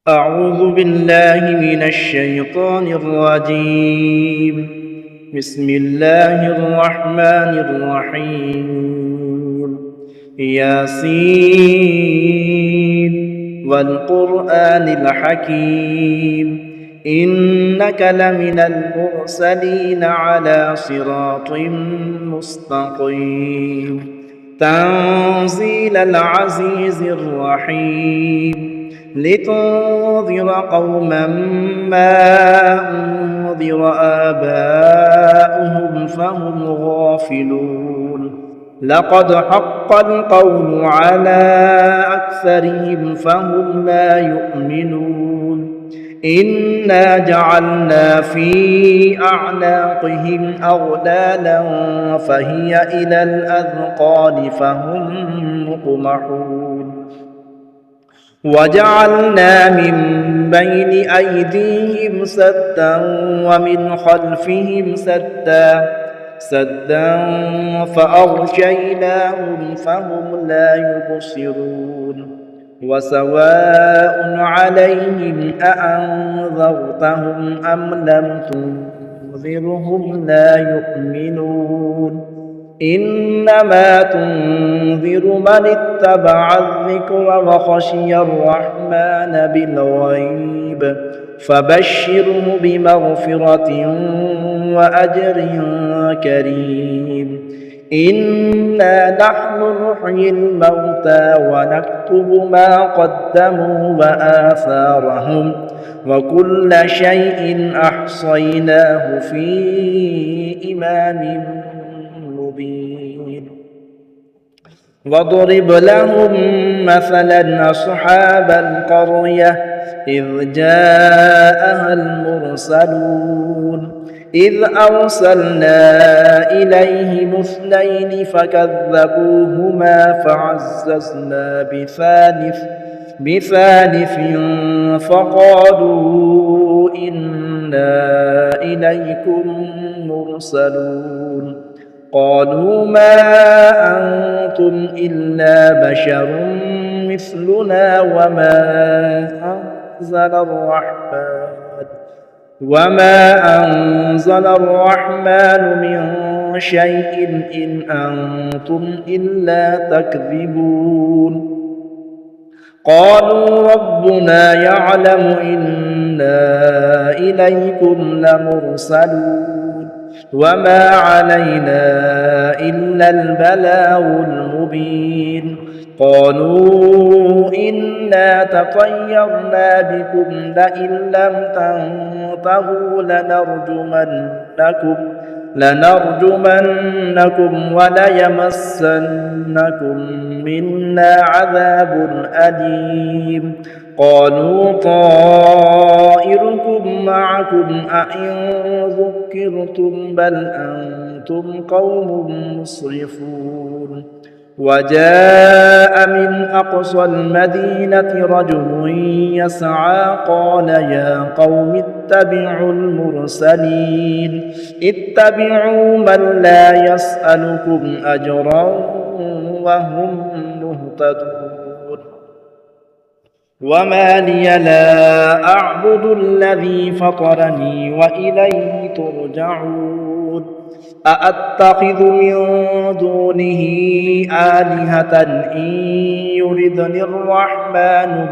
أعوذ بالله من الشيطان الرجيم. بسم الله الرحمن الرحيم. ياسين والقرآن الحكيم إنك لمن المرسلين على صراط مستقيم تنزيل العزيز الرحيم لتنذر قوما ما أنذر آباؤهم فهم غافلون لقد حق القول على أكثرهم فهم لا يؤمنون إنا جعلنا في أعناقهم أغلالا فهي إلى الأذقان فهم مقمحون وجعلنا من بين أيديهم سدا ومن خلفهم سدا فأغشيناهم فهم لا يبصرون وسواء عليهم أأنذرتهم أم لم تنذرهم لا يؤمنون إنما تنذر من اتبع الذكر وخشي الرحمن بالغيب فبشره بمغفرة وأجر كريم إنا نحن نحيي الموتى ونكتب ما قدموا وآثارهم وكل شيء أحصيناه في إمام مبين واضرب لهم مثلا أصحاب القرية إذ جاءها المرسلون إذ أرسلنا إليهم اثنين فكذبوهما فعززنا بثالث فقالوا إنا إليكم مرسلون قالوا ما أنتم إلا بشر مثلنا وما أنزل الرحمن من شيء إن أنتم إلا تكذبون قالوا ربنا يعلم إنا إليكم لمرسلون وما علينا إلا البلاغ المبين قالوا إنا تطيرنا بكم لئن لم تنتهوا لنرجمنكم وليمسنكم منا عذاب أليم قالوا طائركم معكم أئن ذكرتم بل أنتم قوم مسرفون وجاء من أقصى المدينة رجل يسعى قال يا قوم اتبعوا المرسلين اتبعوا من لا يسألكم أجرا وهم مهتدون وما لي لا أعبد الذي فطرني وإليه ترجعون أأتخذ من دونه آلهة إن يردني الرحمن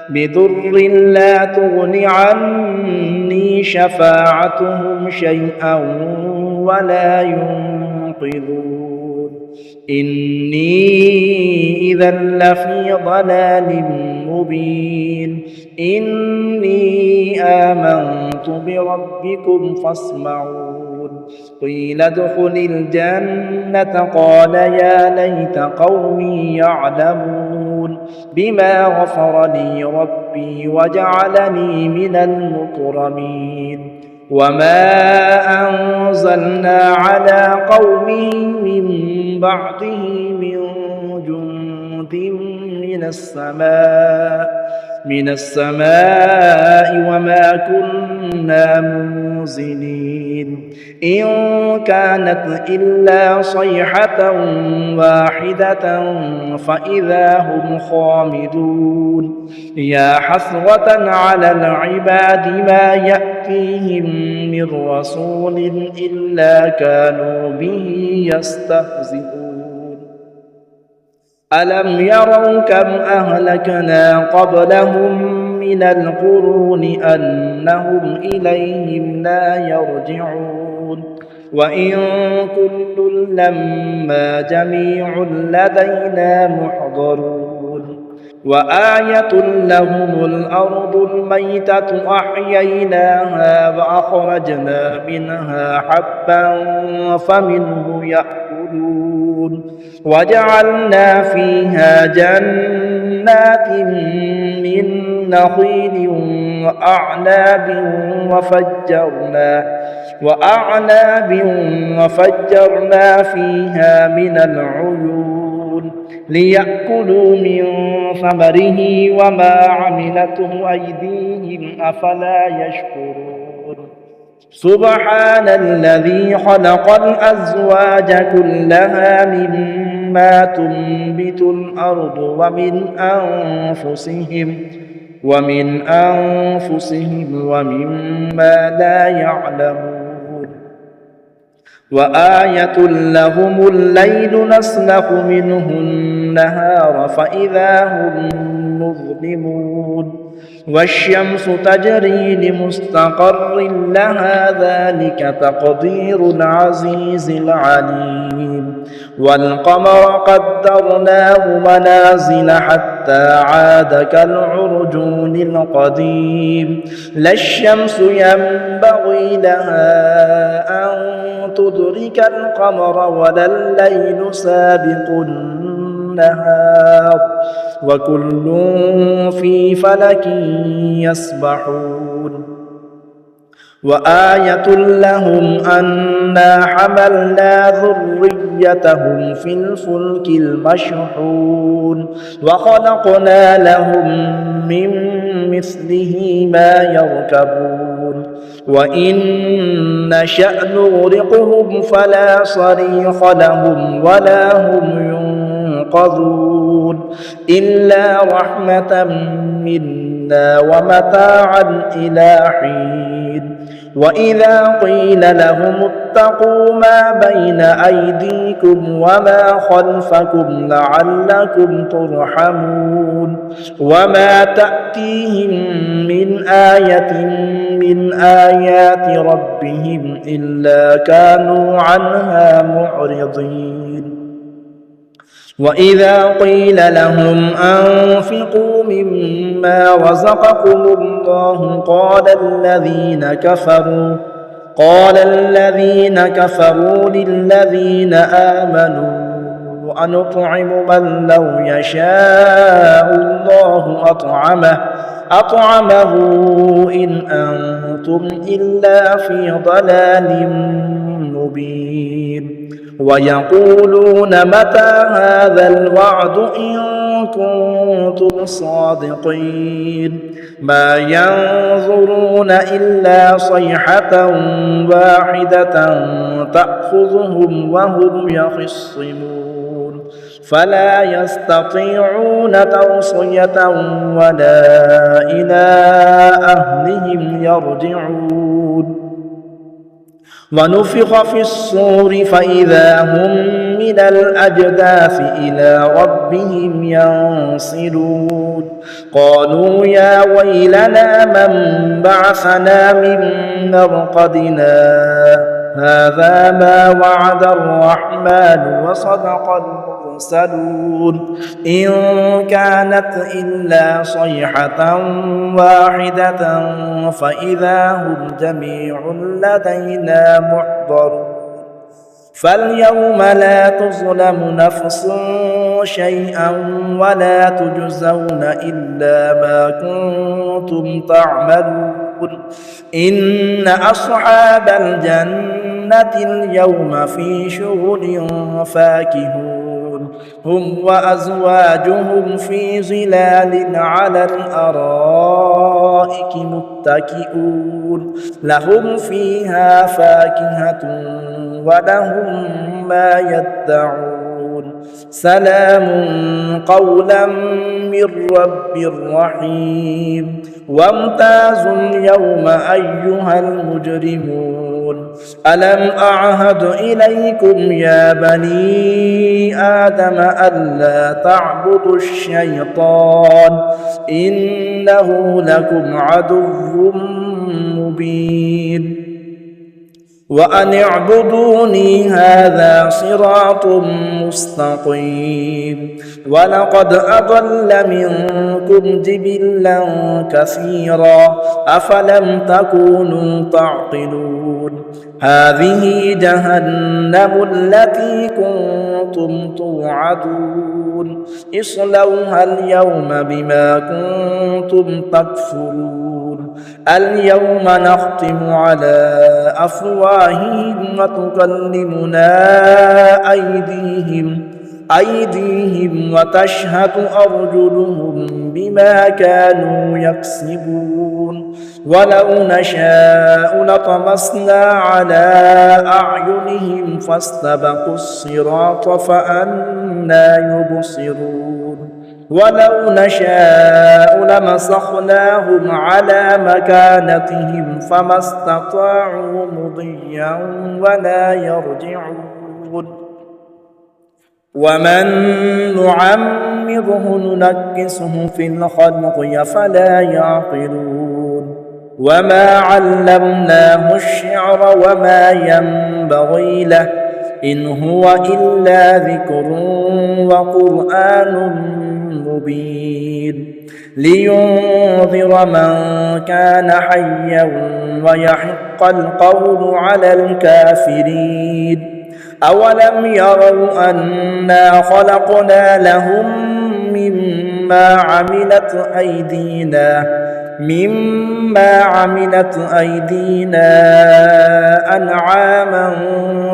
بضر لا تغن عني شفاعتهم شيئا ولا ينقذون إني إذا لفي ضلال مبين إني آمنت بربكم فاسمعون قيل ادخل الجنة قال يا ليت قومي يعلمون بما غفر لي ربي وجعلني من المكرمين وما أنزلنا على قومه من بعده من جند من السماء من السماء وما كنا منزلين إن كانت إلا صيحة واحدة فإذا هم خامدون يا حسرة على العباد ما يأتيهم من رسول إلا كانوا به يستهزئون ألم يروا كم أهلكنا قبلهم من القرون أنهم إليهم لا يرجعون وإن كل لما جميع لدينا محضرون وآية لهم الأرض الميتة أحييناها وأخرجنا منها حبا فمنه يأكلون وجعلنا فيها جنات من نخيل وفجرنا فيها من العيون ليأكلوا من ثمره وما عملته أيديهم أفلا يشكرون سبحان الذي خلق الأزواج كلها مما تنبت الأرض ومن أنفسهم ومما لا يعلمون وآية لهم الليل نسلخ منه النهار فإذا هم مظلمون والشمس تجري لمستقر لها ذلك تقدير العزيز العليم والقمر قدرناه منازل حتى عاد كالعرجون القديم لا الشمس ينبغي لها أن تدرك القمر ولا الليل سابق النهار وكل في فلك يسبحون وآية لهم أنا حملنا ذريتهم في الفلك المشحون وخلقنا لهم من مثله ما يركبون وإن نشأ نغرقهم فلا صريخ لهم ولا هم ينقذون إلا رحمة منا ومتاعا إلى حين وإذا قيل لهم اتقوا ما بين أيديكم وما خلفكم لعلكم ترحمون وما تأتيهم من آية من آيات ربهم إلا كانوا عنها معرضين وإذا قيل لهم أنفقوا مما رزقكم الله قال الذين كفروا للذين آمنوا أنطعم من لو يشاء الله أطعمه إن أنتم إلا في ضلال مبين ويقولون متى هذا الوعد إن كنتم صادقين ما ينظرون إلا صيحة واحدة تأخذهم وهم يخصمون فلا يستطيعون توصية ولا إلى أهلهم يرجعون ونفخ في الصور فإذا هم من الأجداث إلى ربهم ينصلون قالوا يا ويلنا من بعثنا من مرقدنا هذا ما وعد الرحمن وصدق المرسلون إن كانت إلا صيحة واحدة فإذا هم جميع لدينا محضرون فاليوم لا تظلم نفس شيئا ولا تجزون إلا ما كنتم تعملون إن أصحاب الجنة اليوم في شغل فاكهون هم وأزواجهم في ظلال على الأرائك متكئون لهم فيها فاكهة ولهم ما يدعون سلام قولا من رب رحيم وامتازوا اليوم أيها المجرمون ألم أعهد إليكم يا بني آدم ألا تعبدوا الشيطان إنه لكم عدو مبين وأن اعبدوني هذا صراط مستقيم ولقد أضل منكم جبلا كثيرا أفلم تكونوا تعقلون هذه جهنم التي كنتم توعدون اصلوها اليوم بما كنتم تكفرون اليوم نختم على أفواههم وتكلمنا أيديهم وتشهد أرجلهم بما كانوا يكسبون ولو نشاء لطمسنا على أعينهم فاستبقوا الصراط فأنى يبصرون ولو نشاء لمسخناهم على مكانتهم فما استطاعوا مضيا ولا يرجعون ومن نعمره ننكسه في الخلق أفلا يعقلون وما علمناه الشعر وما ينبغي له إن هو إلا ذكر وقرآن مبين لينذر من كان حيا ويحق القول على الكافرين أولم يروا أنا خلقنا لهم مما عملت أيدينا أنعاما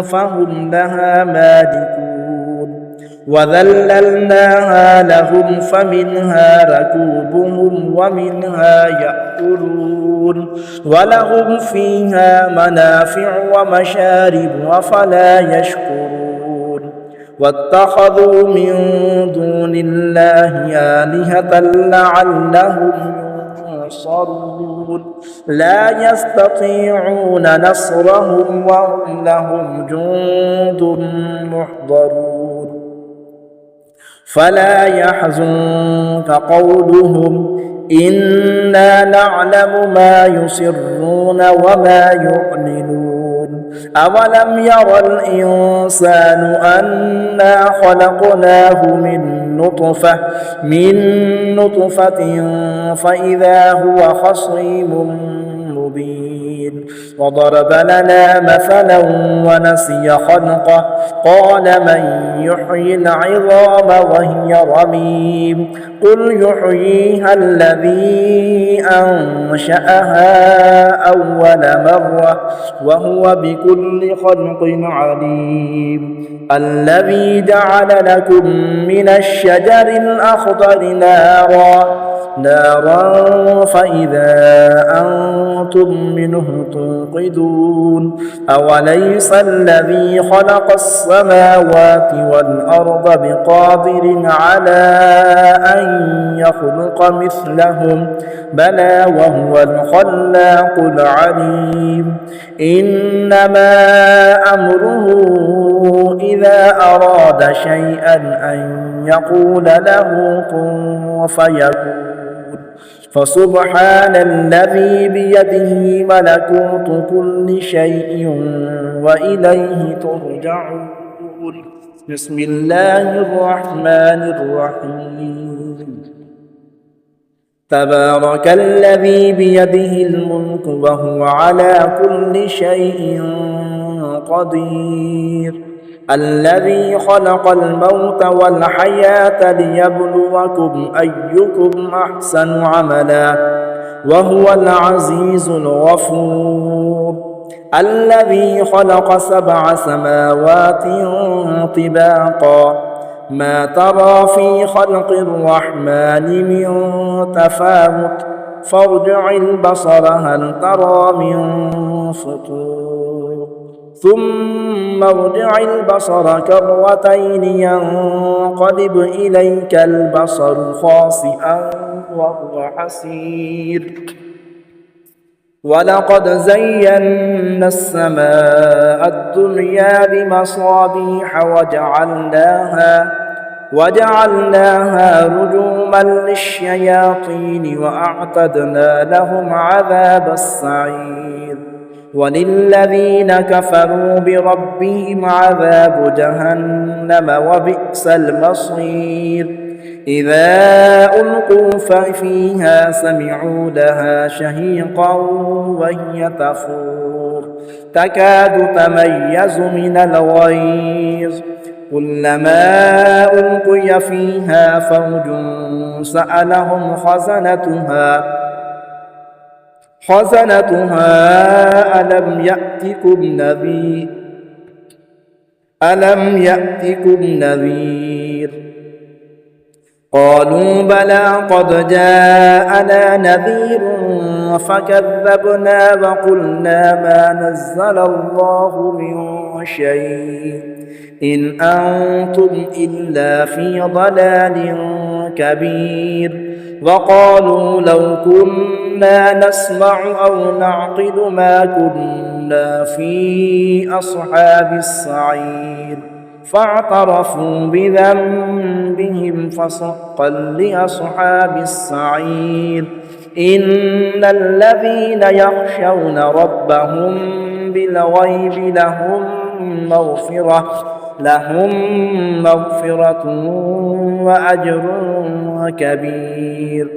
فهم لها مالكون وذللناها لهم فمنها ركوبهم ومنها يأكلون ولهم فيها منافع ومشارب أفلا يشكرون واتخذوا من دون الله آلهة لعلهم ينصرون لا يستطيعون نصرهم وهم لهم جند محضرون فلا يحزنك قولهم إنا نعلم ما يسرون وما يعلنون أولم ير الإنسان أنا خلقناه من نطفة فإذا هو خصيم مبين وضرب لنا مثلا ونسي خلقه قال من يحيي العظام وهي رميم قل يحييها الذي أنشأها أول مرة وهو بكل خلق عليم الذي جعل لكم من الشجر الأخضر نارا فإذا أنتم منه توقدون أوليس الذي خلق السماوات والأرض بقادر على أن يخلق مثلهم بلى وهو الخلاق العليم إنما أمره إذا أراد شيئا أن يقول له كن فيكون فسبحان الذي بيده ملكوت كل شيء وإليه ترجعون بسم الله الرحمن الرحيم تبارك الذي بيده الملك وهو على كل شيء قدير الذي خلق الموت والحياة ليبلوكم أيكم أحسن عملا وهو العزيز الغفور الذي خلق 7 سماوات طباقا ما ترى في خلق الرحمن من تفاوت فارجع البصر هل ترى من فطور ثم ارجع البصر كرتين ينقلب إليك البصر خاسئا وهو حسير ولقد زينا السماء الدنيا بمصابيح وجعلناها رجوما للشياطين وأعتدنا لهم عذاب السعير وللذين كفروا بربهم عذاب جهنم وبئس المصير إذا ألقوا فيها سمعوا لها شهيقا وهي تفور تكاد تميز من الغيظ كلما ألقي فيها فوج سألهم خزنتها ألم يأتكم نذير قالوا بلى قد جاءنا نذير فكذبنا وقلنا ما نزل الله من شيء إن أنتم إلا في ضلال كبير وقالوا لو كنا نسمع أو نعقل ما كنا في أصحاب السعير فاعترفوا بذنبهم فسحقا لأصحاب السعير إن الذين يخشون ربهم بالغيب لهم مغفرة وأجر كبير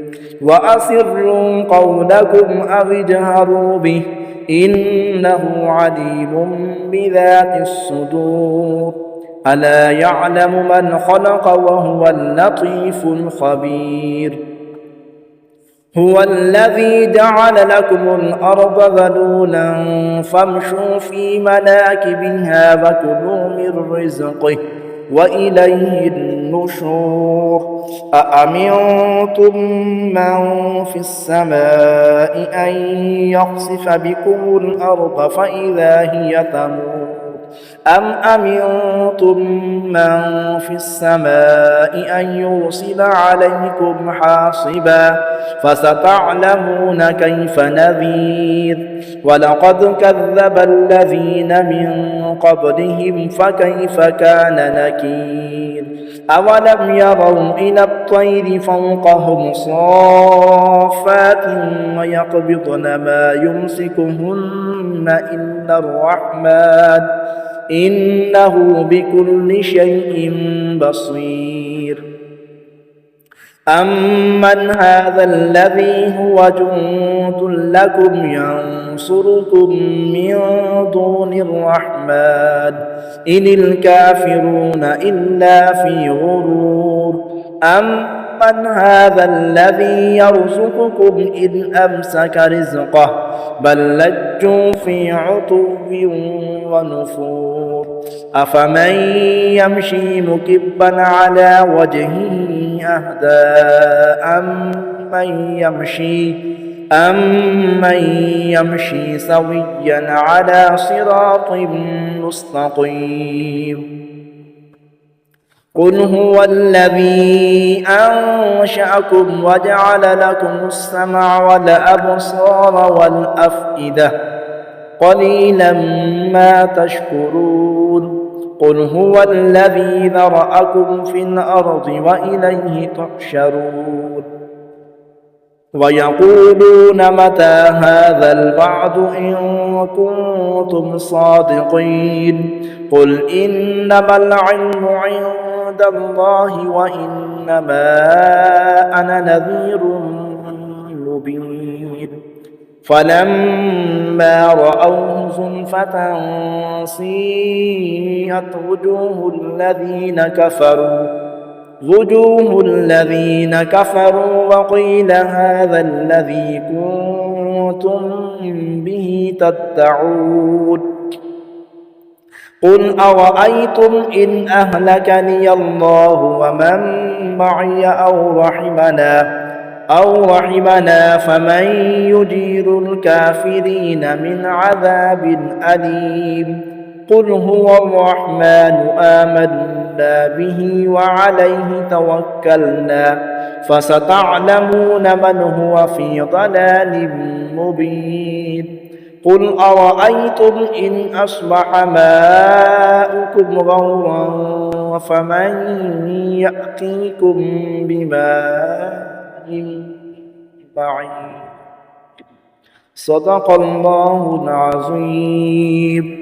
وأسروا قولكم أو اجهروا به إنه عليم بذات الصدور ألا يعلم من خلق وهو اللطيف الخبير هو الذي جعل لكم الأرض ذلولا فامشوا في مناكبها وكلوا من رزقه وإليه النشور أأمنتم من في السماء أن يخسف بكم الأرض فإذا هي تمور أم أمنتم من في السماء أن يرسل عليكم حاصبا فستعلمون كيف نذير ولقد كذب الذين من قبلهم فكيف كان نكير أولم يروا إلى الطير فوقهم صافات ويقبضن ما يمسكهن إلا الرحمن إنه بكل شيء بصير أمن هذا الذي هو جند لكم ينصركم من دون الرحمن إن الكافرون إلا في غرور أمن هذا الذي يرزقكم إن أمسك رزقه بل لجوا في عتو ونفور أفمن يمشي مكبا على وجهه أهدى أمن يمشي سويا على صراط مستقيم قل هو الذي أنشأكم وجعل لكم السمع والأبصار والأفئدة قليلا ما تشكرون قل هو الذي ذرأكم في الأرض وإليه تحشرون ويقولون متى هذا الوعد إن كنتم صادقين قل إنما العلم عند الله وإنما أنا نذير مبين فلما رأوه زلفة سيئت وجوه الذين كفروا وقيل هذا الذي كنتم به تدعون قل أرأيتم إن أهلكني الله ومن معي أو رحمنا فمن يجير الكافرين من عذاب أليم قل هو الرحمن آمنا به وعليه توكلنا فستعلمون من هو في ضلال مبين قل أرأيتم إن أصبح ماؤكم غورا فمن يأتيكم بماء معين صدق الله العظيم.